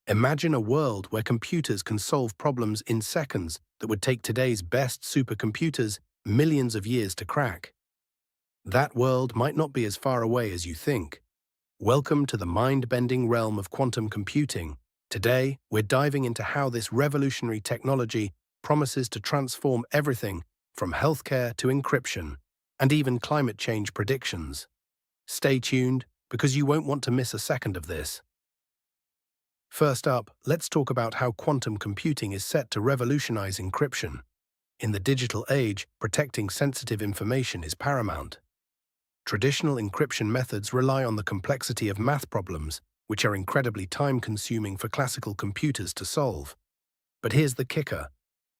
Imagine a world where computers can solve problems in seconds that would take today's best supercomputers millions of years to crack. That world might not be as far away as you think. Welcome to the mind-bending realm of quantum computing. Today, we're diving into how this revolutionary technology promises to transform everything from healthcare to encryption, and even climate change predictions. Stay tuned, because you won't want to miss a second of this. First up, let's talk about how quantum computing is set to revolutionize encryption. In the digital age, protecting sensitive information is paramount. Traditional encryption methods rely on the complexity of math problems, which are incredibly time-consuming for classical computers to solve. But here's the kicker.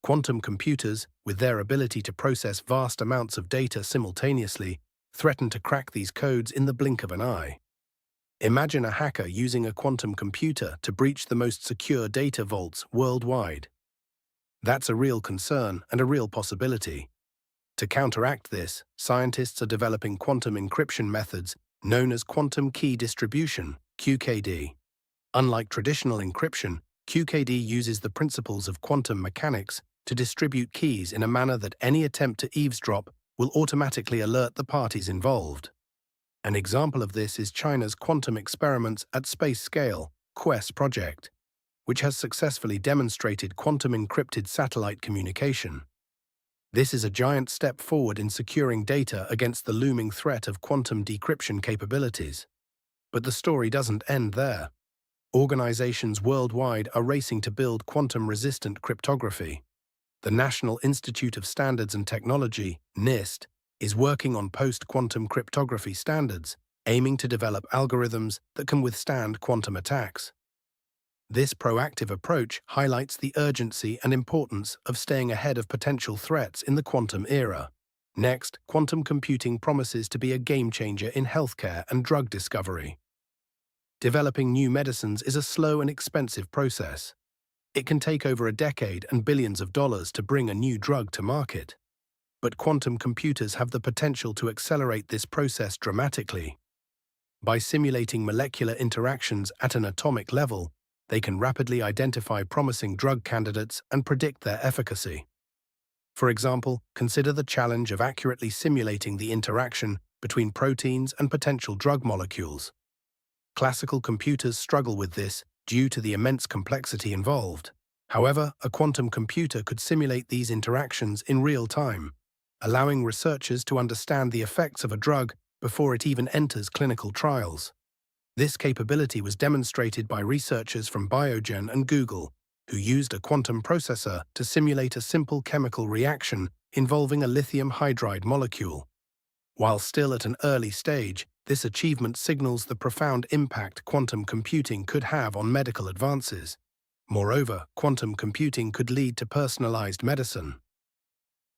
Quantum computers, with their ability to process vast amounts of data simultaneously, threaten to crack these codes in the blink of an eye. Imagine a hacker using a quantum computer to breach the most secure data vaults worldwide. That's a real concern and a real possibility. To counteract this, scientists are developing quantum encryption methods known as quantum key distribution, QKD. Unlike traditional encryption, QKD uses the principles of quantum mechanics to distribute keys in a manner that any attempt to eavesdrop will automatically alert the parties involved. An example of this is China's Quantum Experiments at Space Scale (QUES) project, which has successfully demonstrated quantum encrypted satellite communication. This is a giant step forward in securing data against the looming threat of quantum decryption capabilities. But the story doesn't end there. Organizations worldwide are racing to build quantum-resistant cryptography. The National Institute of Standards and Technology, NIST, is working on post-quantum cryptography standards, aiming to develop algorithms that can withstand quantum attacks. This proactive approach highlights the urgency and importance of staying ahead of potential threats in the quantum era. Next, quantum computing promises to be a game-changer in healthcare and drug discovery. Developing new medicines is a slow and expensive process. It can take over a decade and billions of dollars to bring a new drug to market. But quantum computers have the potential to accelerate this process dramatically. By simulating molecular interactions at an atomic level, they can rapidly identify promising drug candidates and predict their efficacy. For example, consider the challenge of accurately simulating the interaction between proteins and potential drug molecules. Classical computers struggle with this due to the immense complexity involved. However, a quantum computer could simulate these interactions in real time, allowing researchers to understand the effects of a drug before it even enters clinical trials. This capability was demonstrated by researchers from Biogen and Google, who used a quantum processor to simulate a simple chemical reaction involving a lithium hydride molecule. While still at an early stage, this achievement signals the profound impact quantum computing could have on medical advances. Moreover, quantum computing could lead to personalized medicine.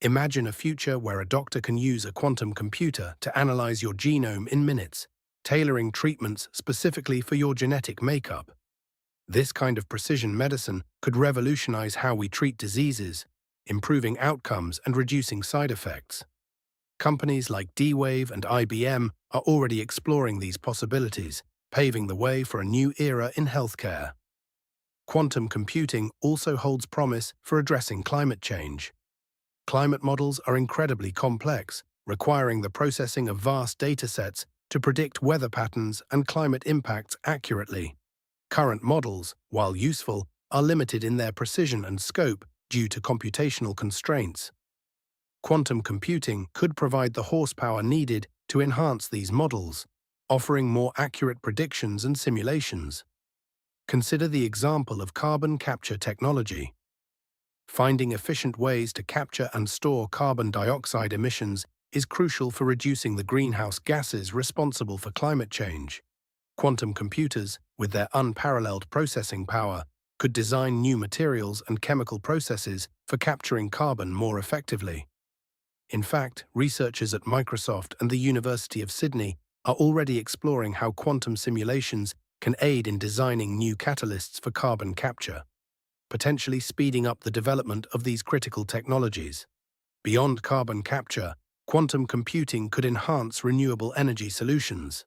Imagine a future where a doctor can use a quantum computer to analyze your genome in minutes, tailoring treatments specifically for your genetic makeup. This kind of precision medicine could revolutionize how we treat diseases, improving outcomes and reducing side effects. Companies like D-Wave and IBM are already exploring these possibilities, paving the way for a new era in healthcare. Quantum computing also holds promise for addressing climate change. Climate models are incredibly complex, requiring the processing of vast datasets to predict weather patterns and climate impacts accurately. Current models, while useful, are limited in their precision and scope due to computational constraints. Quantum computing could provide the horsepower needed to enhance these models, offering more accurate predictions and simulations. Consider the example of carbon capture technology. Finding efficient ways to capture and store carbon dioxide emissions is crucial for reducing the greenhouse gases responsible for climate change. Quantum computers, with their unparalleled processing power, could design new materials and chemical processes for capturing carbon more effectively. In fact, researchers at Microsoft and the University of Sydney are already exploring how quantum simulations can aid in designing new catalysts for carbon capture, potentially speeding up the development of these critical technologies. Beyond carbon capture, quantum computing could enhance renewable energy solutions.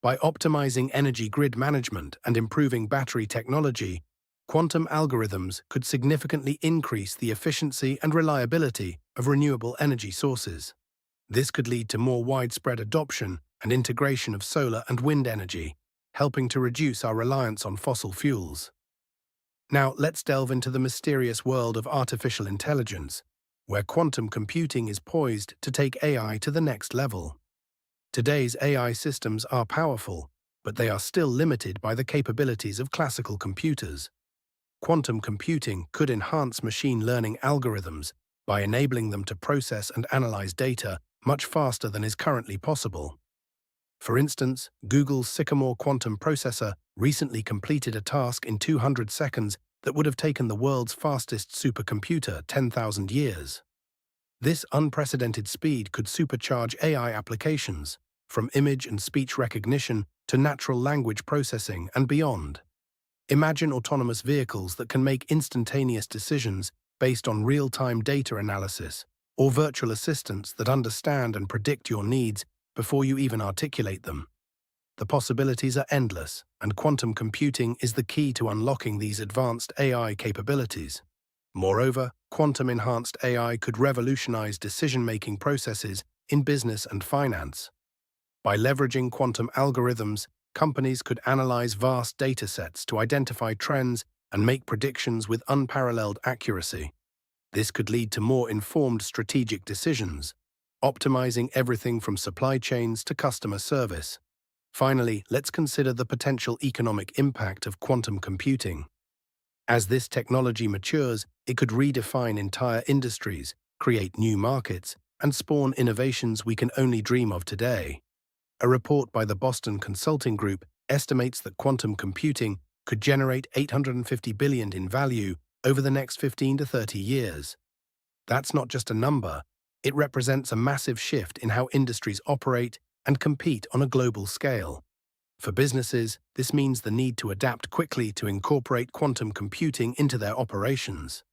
By optimizing energy grid management and improving battery technology, quantum algorithms could significantly increase the efficiency and reliability of renewable energy sources. This could lead to more widespread adoption and integration of solar and wind energy, helping to reduce our reliance on fossil fuels. Now, let's delve into the mysterious world of artificial intelligence, where quantum computing is poised to take AI to the next level. Today's AI systems are powerful, but they are still limited by the capabilities of classical computers. Quantum computing could enhance machine learning algorithms by enabling them to process and analyze data much faster than is currently possible. For instance, Google's Sycamore quantum processor recently completed a task in 200 seconds that would have taken the world's fastest supercomputer 10,000 years. This unprecedented speed could supercharge AI applications, from image and speech recognition to natural language processing and beyond. Imagine autonomous vehicles that can make instantaneous decisions based on real-time data analysis, or virtual assistants that understand and predict your needs before you even articulate them. The possibilities are endless, and quantum computing is the key to unlocking these advanced AI capabilities. Moreover, quantum-enhanced AI could revolutionize decision-making processes in business and finance. By leveraging quantum algorithms, companies could analyze vast datasets to identify trends and make predictions with unparalleled accuracy. This could lead to more informed strategic decisions, optimizing everything from supply chains to customer service. Finally, let's consider the potential economic impact of quantum computing. As this technology matures, it could redefine entire industries, create new markets, and spawn innovations we can only dream of today. A report by the Boston Consulting Group estimates that quantum computing could generate $850 billion in value over the next 15 to 30 years. That's not just a number, it represents a massive shift in how industries operate and compete on a global scale. For businesses, this means the need to adapt quickly to incorporate quantum computing into their operations.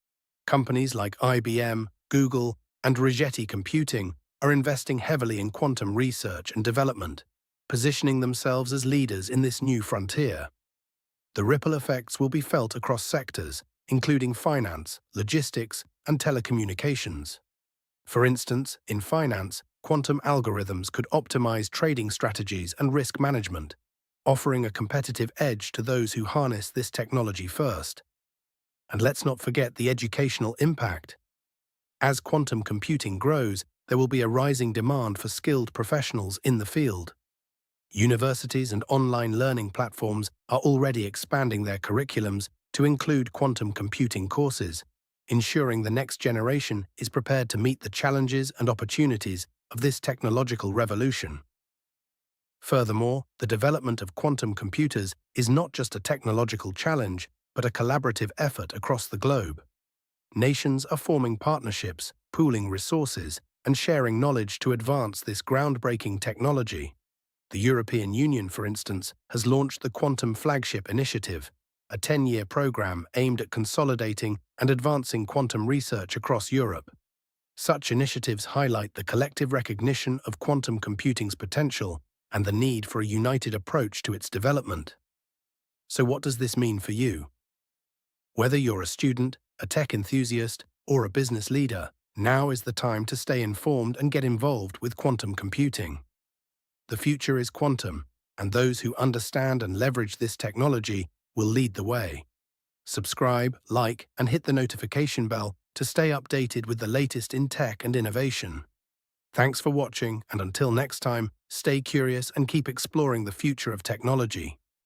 Companies like IBM, Google, and Rigetti Computing are investing heavily in quantum research and development, positioning themselves as leaders in this new frontier. The ripple effects will be felt across sectors, including finance, logistics, and telecommunications. For instance, in finance, quantum algorithms could optimize trading strategies and risk management, offering a competitive edge to those who harness this technology first. And let's not forget the educational impact. As quantum computing grows, there will be a rising demand for skilled professionals in the field. Universities and online learning platforms are already expanding their curriculums to include quantum computing courses, ensuring the next generation is prepared to meet the challenges and opportunities of this technological revolution. Furthermore, the development of quantum computers is not just a technological challenge, but a collaborative effort across the globe. Nations are forming partnerships, pooling resources, and sharing knowledge to advance this groundbreaking technology. The European Union, for instance, has launched the Quantum Flagship Initiative, a 10-year program aimed at consolidating and advancing quantum research across Europe. Such initiatives highlight the collective recognition of quantum computing's potential and the need for a united approach to its development. So what does this mean for you? Whether you're a student, a tech enthusiast, or a business leader, now is the time to stay informed and get involved with quantum computing. The future is quantum, and those who understand and leverage this technology will lead the way. Subscribe, like, and hit the notification bell to stay updated with the latest in tech and innovation. Thanks for watching, and until next time, stay curious and keep exploring the future of technology.